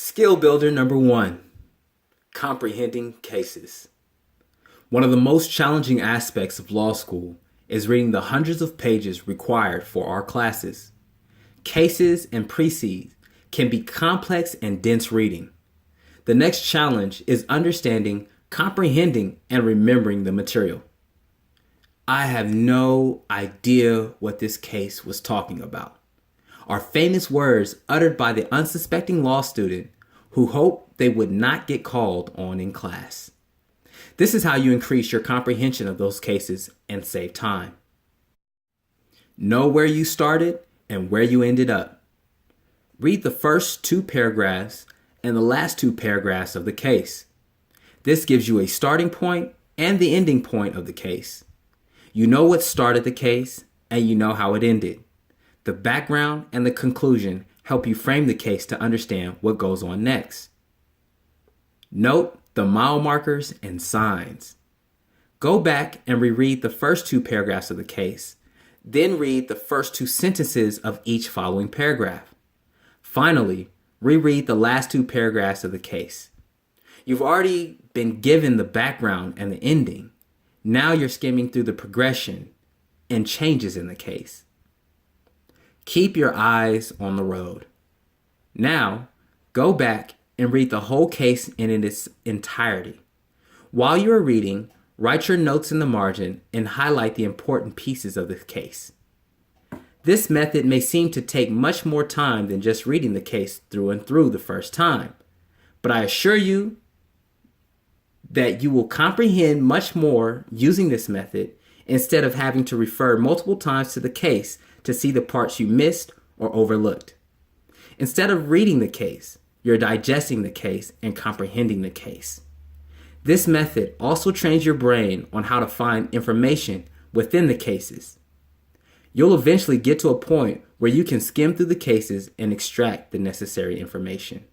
Skill builder number 1, comprehending cases. One of the most challenging aspects of law school is reading the hundreds of pages required for our classes. Cases and précis can be complex and dense reading. The next challenge is understanding, comprehending, and remembering the material. I have no idea what this case was talking about. Are famous words uttered by the unsuspecting law student who hoped they would not get called on in class. This is how you increase your comprehension of those cases and save time. Know where you started and where you ended up. Read the first 2 paragraphs and the last 2 paragraphs of the case. This gives you a starting point and the ending point of the case. You know what started the case and you know how it ended. The background and the conclusion help you frame the case to understand what goes on next. Note the mile markers and signs. Go back and reread the first 2 paragraphs of the case, then read the first 2 sentences of each following paragraph. Finally, reread the last 2 paragraphs of the case. You've already been given the background and the ending. Now you're skimming through the progression and changes in the case. Keep your eyes on the road. Now, go back and read the whole case in its entirety. While you are reading, write your notes in the margin and highlight the important pieces of the case. This method may seem to take much more time than just reading the case through and through the first time, but I assure you that you will comprehend much more using this method instead of having to refer multiple times to the case to see the parts you missed or overlooked. Instead of reading the case, you're digesting the case and comprehending the case. This method also trains your brain on how to find information within the cases. You'll eventually get to a point where you can skim through the cases and extract the necessary information.